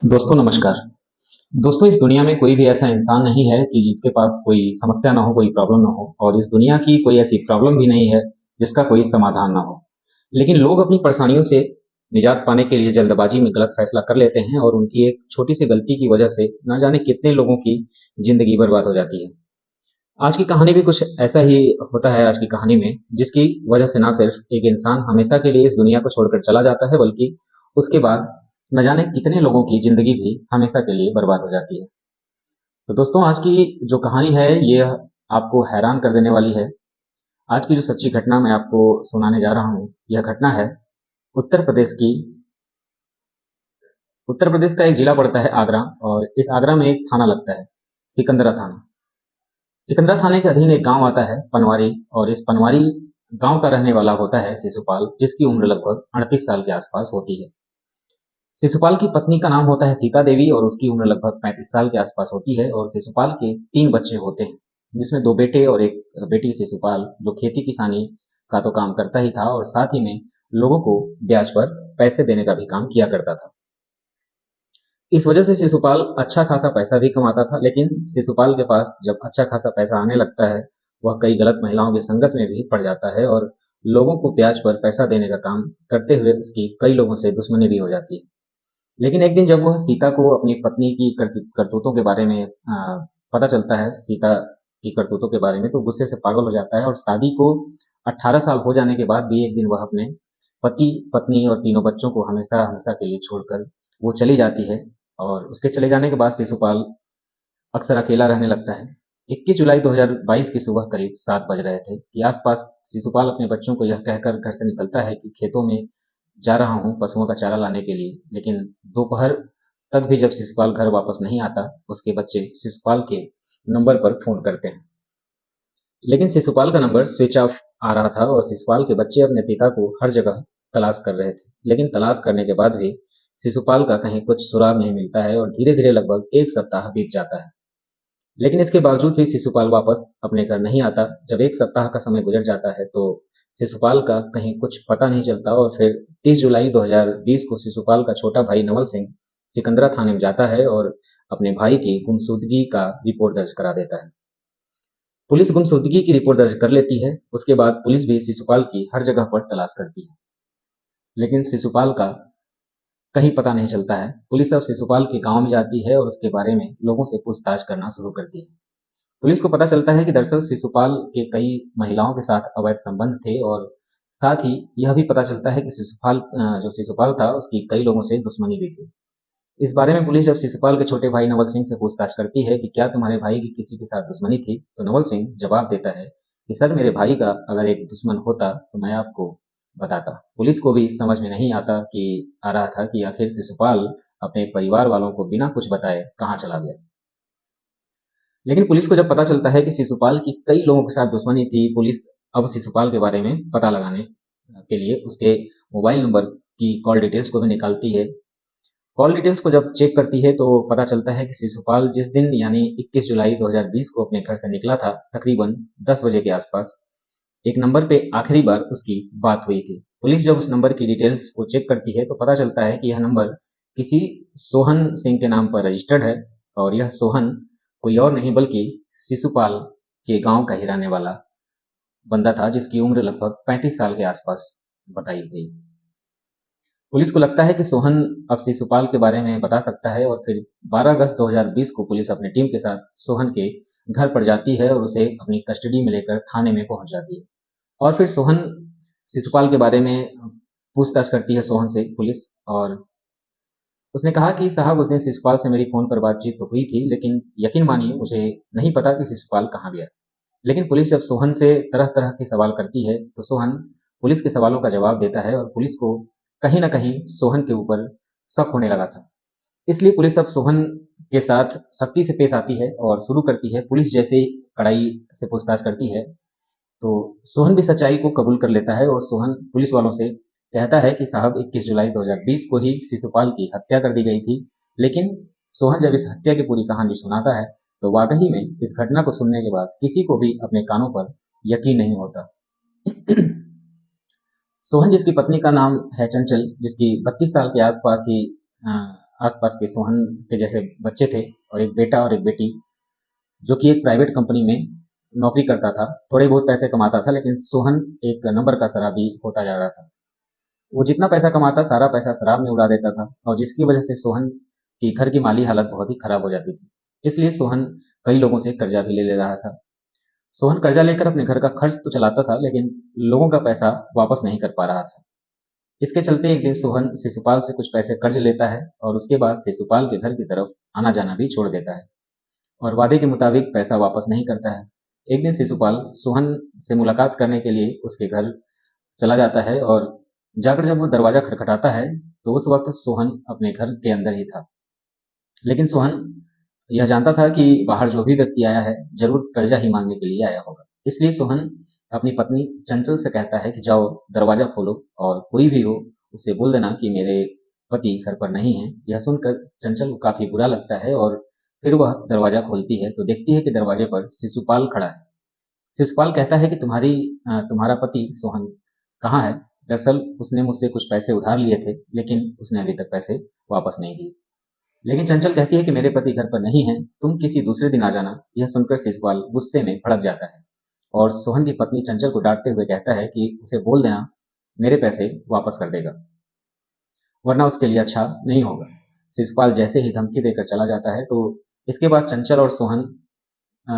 दोस्तों नमस्कार। दोस्तों इस दुनिया में कोई भी ऐसा इंसान नहीं है कि जिसके पास कोई समस्या ना हो, कोई प्रॉब्लम ना हो और इस दुनिया की कोई ऐसी प्रॉब्लम भी नहीं है जिसका कोई समाधान ना हो। लेकिन लोग अपनी परेशानियों से निजात पाने के लिए जल्दबाजी में गलत फैसला कर लेते हैं और उनकी एक छोटी सी गलती की वजह से ना जाने कितने लोगों की जिंदगी बर्बाद हो जाती है। आज की कहानी भी कुछ ऐसा ही होता है आज की कहानी में, जिसकी वजह से ना सिर्फ एक इंसान हमेशा के लिए इस दुनिया को छोड़कर चला जाता है, बल्कि उसके बाद न जाने कितने लोगों की जिंदगी भी हमेशा के लिए बर्बाद हो जाती है। तो दोस्तों आज की जो कहानी है ये आपको हैरान कर देने वाली है। आज की जो सच्ची घटना मैं आपको सुनाने जा रहा हूँ, यह घटना है उत्तर प्रदेश की। उत्तर प्रदेश का एक जिला पड़ता है आगरा, और इस आगरा में एक थाना लगता है, सिकंदरा थाना। सिकंदरा थाने के अधीन एक गांव आता है पनवारी, और इस पनवारी गांव का रहने वाला होता है शिशुपाल, जिसकी उम्र लगभग 38 साल के आसपास होती है। शिशुपाल की पत्नी का नाम होता है सीता देवी, और उसकी उम्र लगभग 35 साल के आसपास होती है। और शिशुपाल के 3 बच्चे होते हैं, जिसमें 2 बेटे और एक बेटी। शिशुपाल जो खेती किसानी का तो काम करता ही था, और साथ ही में लोगों को ब्याज पर पैसे देने का भी काम किया करता था। इस वजह से शिशुपाल अच्छा खासा पैसा भी कमाता था, लेकिन शिशुपाल के पास जब अच्छा खासा पैसा आने लगता है, वह कई गलत महिलाओं की संगत में भी पड़ जाता है, और लोगों को ब्याज पर पैसा देने का काम करते हुए उसकी कई लोगों से दुश्मनी भी हो जाती है। लेकिन एक दिन जब वह सीता को अपनी पत्नी की करतूतों के बारे में पता चलता है, सीता की करतूतों के बारे में, तो गुस्से से पागल हो जाता है, और शादी को 18 साल हो जाने के बाद भी एक दिन वह अपने पति, पत्नी और तीनों बच्चों को हमेशा हमेशा के लिए छोड़कर वो चली जाती है। और उसके चले जाने के बाद शिशुपाल अक्सर अकेला रहने लगता है। 21 जुलाई 2022 की सुबह करीब 7 बज रहे थे कि आसपास शिशुपाल अपने बच्चों को यह कहकर घर से निकलता है कि खेतों में जा रहा हूँ पशुओं का चारा लाने के लिए। लेकिन दोपहर तक भी जब शिशुपाल घर वापस नहीं आता, उसके बच्चे शिशुपाल के नंबर पर फोन करते हैं, लेकिन शिशुपाल का नंबर स्विच ऑफ आ रहा था, और शिशुपाल के बच्चे अपने पिता को हर जगह तलाश कर रहे थे। लेकिन तलाश करने के बाद भी शिशुपाल का कहीं कुछ सुराग नहीं मिलता है, और धीरे धीरे लगभग एक सप्ताह बीत जाता है। लेकिन इसके बावजूद भी शिशुपाल वापस अपने घर नहीं आता। जब एक सप्ताह का समय गुजर जाता है तो शिशुपाल का कहीं कुछ पता नहीं चलता, और फिर 30 जुलाई 2020 को शिशुपाल का छोटा भाई नवल सिंह सिकंदरा थाने में जाता है और अपने भाई की गुमशुदगी का रिपोर्ट दर्ज करा देता है। पुलिस गुमशुदगी की रिपोर्ट दर्ज कर लेती है। उसके बाद पुलिस भी शिशुपाल की हर जगह पर तलाश करती है, लेकिन शिशुपाल का कहीं पता नहीं चलता है। पुलिस अब शिशुपाल के गांव में जाती है और उसके बारे में लोगों से पूछताछ करना शुरू करती है। पुलिस को पता चलता है कि दरअसल शिशुपाल के कई महिलाओं के साथ अवैध संबंध थे, और साथ ही यह भी पता चलता है कि जो शिशुपाल था उसकी कई लोगों से दुश्मनी भी थी। इस बारे में पुलिस जब शिशुपाल के छोटे भाई नवल सिंह से पूछताछ करती है कि क्या तुम्हारे भाई की किसी के साथ दुश्मनी थी, तो नवल सिंह जवाब देता है कि सर, मेरे भाई का अगर एक दुश्मन होता तो मैं आपको बताता। पुलिस को भी समझ में नहीं आ रहा था कि आखिर शिशुपाल अपने परिवार वालों को बिना कुछ बताए कहाँ चला गया। लेकिन पुलिस को जब पता चलता है कि शिशुपाल की कई लोगों के साथ दुश्मनी थी, पुलिस अब शिशुपाल के बारे में पता लगाने के लिए उसके मोबाइल नंबर की कॉल डिटेल्स को भी निकालती है। कॉल डिटेल्स को जब चेक करती है तो पता चलता है कि शिशुपाल जिस दिन यानी 21 जुलाई 2020 को अपने घर से निकला था, तकरीबन 10 बजे के आसपास एक नंबर पे आखिरी बार उसकी बात हुई थी। पुलिस जब उस नंबर की डिटेल्स को चेक करती है तो पता चलता है कि यह नंबर किसी सोहन सिंह के नाम पर रजिस्टर्ड है, और यह सोहन कोई और नहीं बल्कि शिशुपाल के गांव का ही रहने वाला बंदा था, जिसकी उम्र लगभग 35 साल के आसपास बताई गई। पुलिस को लगता है कि सोहन अब शिशुपाल के बारे में बता सकता है, और फिर 12 अगस्त 2020 को पुलिस अपनी टीम के साथ सोहन के घर पर जाती है और उसे अपनी कस्टडी में लेकर थाने में पहुंच जाती है। और फिर सोहन शिशुपाल के बारे में पूछताछ करती है सोहन से पुलिस, और उसने कहा कि साहब, उस दिन शिशुपाल से मेरी फोन पर बातचीत तो हुई थी, लेकिन यकीन मानिए मुझे नहीं पता कि शिशुपाल कहाँ गया। लेकिन पुलिस जब सोहन से तरह तरह के सवाल करती है तो सोहन पुलिस के सवालों का जवाब देता है, और पुलिस को कहीं ना कहीं सोहन के ऊपर शक होने लगा था। इसलिए पुलिस अब सोहन के साथ सख्ती से पेश आती है और शुरू करती है। पुलिस जैसे ही कड़ाई से पूछताछ करती है तो सोहन भी सच्चाई को कबूल कर लेता है, और सोहन पुलिस वालों से कहता है कि साहब, 21 जुलाई 2020 को ही शिशुपाल की हत्या कर दी गई थी। लेकिन सोहन जब इस हत्या की पूरी कहानी सुनाता है तो वाकई में इस घटना को सुनने के बाद किसी को भी अपने कानों पर यकीन नहीं होता। सोहन, जिसकी पत्नी का नाम है चंचल, जिसकी 32 साल के आसपास ही आसपास के सोहन के जैसे बच्चे थे और एक बेटा और एक बेटी, जो कि एक प्राइवेट कंपनी में नौकरी करता था, थोड़े बहुत पैसे कमाता था, लेकिन सोहन एक नंबर का शराबी होता जा रहा था। वो जितना पैसा कमाता सारा पैसा शराब में उड़ा देता था, और जिसकी वजह से सोहन की घर की माली हालत बहुत ही खराब हो जाती थी। इसलिए सोहन कई लोगों से कर्जा भी ले रहा था। सोहन कर्जा लेकर अपने घर का खर्च तो चलाता था, लेकिन लोगों का पैसा वापस नहीं कर पा रहा था। इसके चलते एक दिन सोहन शिशुपाल से कुछ पैसे कर्ज लेता है और उसके बाद शिशुपाल के घर की तरफ आना जाना भी छोड़ देता है और वादे के मुताबिक पैसा वापस नहीं करता है। एक दिन शिशुपाल सोहन से मुलाकात करने के लिए उसके घर चला जाता है और जाकर जब वो दरवाजा खटखटाता है तो उस वक्त सोहन अपने घर के अंदर ही था। लेकिन सोहन यह जानता था कि बाहर जो भी व्यक्ति आया है जरूर कर्जा ही मांगने के लिए आया होगा। इसलिए सोहन अपनी पत्नी चंचल से कहता है कि जाओ दरवाजा खोलो और कोई भी हो उससे बोल देना कि मेरे पति घर पर नहीं है। यह सुनकर चंचल को काफी बुरा लगता है और फिर वह दरवाजा खोलती है तो देखती है कि दरवाजे पर शिशुपाल खड़ा है। शिशुपाल कहता है कि तुम्हारा पति सोहन कहाँ है। दरअसल उसने मुझसे कुछ पैसे उधार लिए थे, लेकिन उसने अभी तक पैसे वापस नहीं दिए। लेकिन चंचल कहती है कि मेरे पति घर पर नहीं है, तुम किसी दूसरे दिन आ जाना। यह सुनकर शिशुपाल गुस्से में भड़क जाता है और सोहन की पत्नी चंचल को डांटते हुए कहता है कि उसे बोल देना मेरे पैसे वापस कर देगा, वरना उसके लिए अच्छा नहीं होगा। शिशुपाल जैसे ही धमकी देकर चला जाता है तो इसके बाद चंचल और सोहन अ,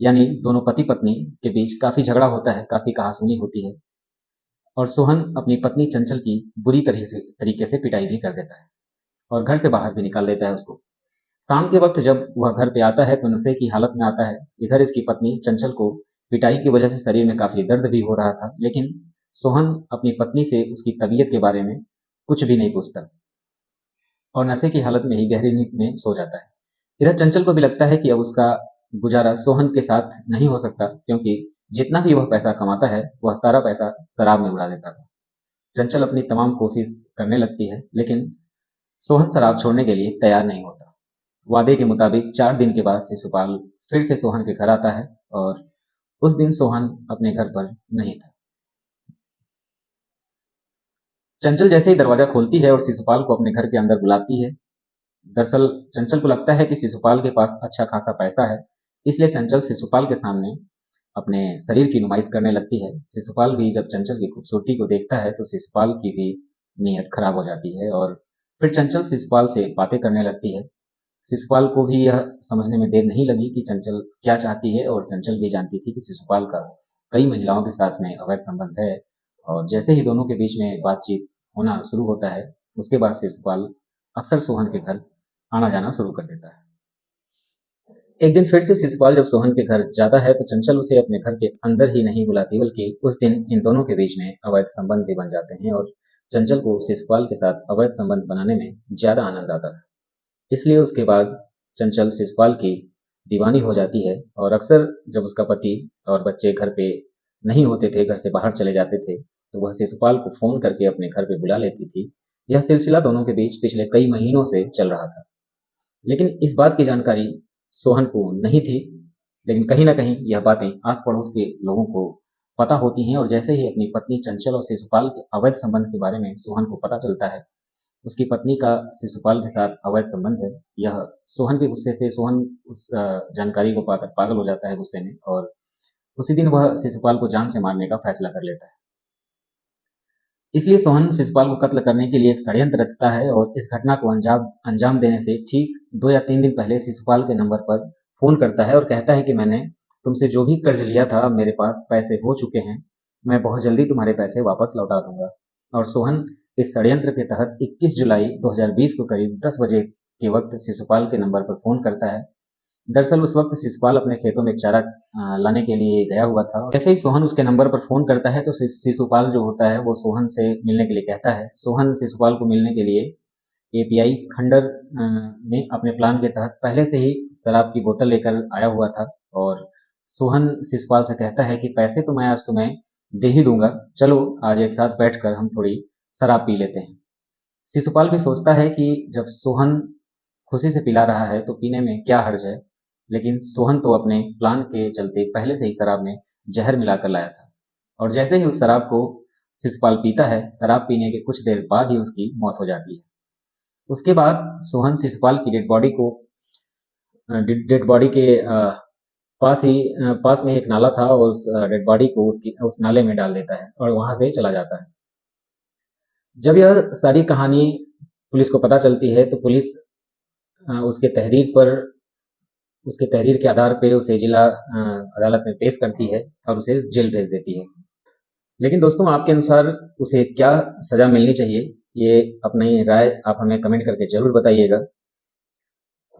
यानी दोनों पति पत्नी के बीच काफी झगड़ा होता है, काफी कहासुनी होती है और सोहन अपनी पत्नी चंचल की बुरी तरीके से पिटाई भी कर देता है और घर से बाहर भी निकाल देता है उसको। शाम के वक्त जब वह घर पे आता है तो नशे की हालत में आता है। इधर इसकी पत्नी चंचल को पिटाई की वजह से शरीर में काफी दर्द भी हो रहा था, लेकिन सोहन अपनी पत्नी से उसकी तबीयत के बारे में कुछ भी नहीं पूछता और नशे की हालत में ही गहरी नींद में सो जाता है। इधर चंचल को भी लगता है कि अब उसका गुजारा सोहन के साथ नहीं हो सकता, क्योंकि जितना भी वह पैसा कमाता है वह सारा पैसा शराब में उड़ा देता था। चंचल अपनी तमाम कोशिश करने लगती है, लेकिन सोहन शराब छोड़ने के लिए तैयार नहीं होता। वादे के मुताबिक 4 दिन के बाद शिशुपाल फिर से सोहन के घर आता है और उस दिन सोहन अपने घर पर नहीं था। चंचल जैसे ही दरवाजा खोलती है और शिशुपाल को अपने घर के अंदर बुलाती है। दरअसल चंचल को लगता है कि शिशुपाल के पास अच्छा खासा पैसा है, इसलिए चंचल शिशुपाल के सामने अपने शरीर की नुमाइश करने लगती है। शिशुपाल भी जब चंचल की खूबसूरती को देखता है तो शिशुपाल की भी नीयत खराब हो जाती है और फिर चंचल शिशुपाल से बातें करने लगती है। शिशुपाल को भी यह समझने में देर नहीं लगी कि चंचल क्या चाहती है और चंचल भी जानती थी कि शिशुपाल का कई महिलाओं के साथ में अवैध संबंध है। और जैसे ही दोनों के बीच में बातचीत होना शुरू होता है, उसके बाद शिशुपाल अक्सर सोहन के घर आना जाना शुरू कर देता है। एक दिन फिर से शिशुपाल जब सोहन के घर जाता है तो चंचल उसे अपने घर के अंदर ही नहीं बुलाती, बल्कि उस दिन इन दोनों के बीच में अवैध संबंध भी बन जाते हैं और चंचल को शिशुपाल के साथ अवैध संबंध बनाने में ज्यादा आनंद आता है। इसलिए उसके बाद चंचल शिशुपाल की दीवानी हो जाती है और अक्सर जब उसका पति और बच्चे घर पे नहीं होते थे, घर से बाहर चले जाते थे, तो वह शिशुपाल को फोन करके अपने घर पे बुला लेती थी। यह सिलसिला दोनों के बीच पिछले कई महीनों से चल रहा था, लेकिन इस बात की जानकारी सोहन को नहीं थी। लेकिन कहीं ना कहीं यह बातें आस पड़ोस के लोगों को पता होती हैं और जैसे ही अपनी पत्नी चंचल और शिशुपाल के अवैध संबंध के बारे में सोहन को पता चलता है, उसकी पत्नी का शिशुपाल के साथ अवैध संबंध है, यह सोहन के गुस्से से सोहन उस जानकारी को पाकर पागल हो जाता है गुस्से में और उसी दिन वह शिशुपाल को जान से मारने का फैसला कर लेता है। इसलिए सोहन शिशुपाल को कत्ल करने के लिए एक षड्यंत्र रचता है और इस घटना को अंजाम अंजाम देने से ठीक 2 या 3 दिन पहले शिशुपाल के नंबर पर फोन करता है और कहता है कि मैंने तुमसे जो भी कर्ज लिया था अब मेरे पास पैसे हो चुके हैं, मैं बहुत जल्दी तुम्हारे पैसे वापस लौटा दूंगा। और सोहन इस षड्यंत्र के तहत 21 जुलाई 2020 को करीब 10 बजे के वक्त शिशुपाल के नंबर पर फोन करता है। दरअसल उस वक्त शिशुपाल अपने खेतों में चारा लाने के लिए गया हुआ था। जैसे ही सोहन उसके नंबर पर फोन करता है तो शिशुपाल जो होता है वो सोहन से मिलने के लिए कहता है। सोहन शिशुपाल को मिलने के लिए एपीआई खंडर में अपने प्लान के तहत पहले से ही शराब की बोतल लेकर आया हुआ था और सोहन शिशुपाल से कहता है कि पैसे तो मैं आज तुम्हें दे ही दूंगा, चलो आज एक साथ बैठकर हम थोड़ी शराब पी लेते हैं। शिशुपाल भी सोचता है कि जब सोहन खुशी से पिला रहा है तो पीने में क्या हर्ज है, लेकिन सोहन तो अपने प्लान के चलते पहले से ही शराब में जहर मिलाकर लाया था और जैसे ही उस शराब को शिशुपाल पीता है, शराब पीने के कुछ देर बाद ही उसकी मौत हो जाती है। उसके बाद सोहन शिशुपाल की डेड बॉडी के पास में एक नाला था और उस डेड बॉडी को उस नाले में डाल देता है और वहां से चला जाता है। जब यह सारी कहानी पुलिस को पता चलती है तो पुलिस उसके तहरीर के आधार पे उसे जिला अदालत में पेश करती है और उसे जेल भेज देती है। लेकिन दोस्तों, आपके अनुसार उसे क्या सजा मिलनी चाहिए? ये अपनी राय आप हमें कमेंट करके जरूर बताइएगा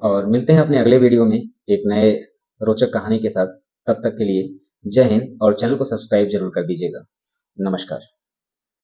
और मिलते हैं अपने अगले वीडियो में एक नए रोचक कहानी के साथ। तब तक के लिए जय हिंद और चैनल को सब्सक्राइब जरूर कर दीजिएगा। नमस्कार।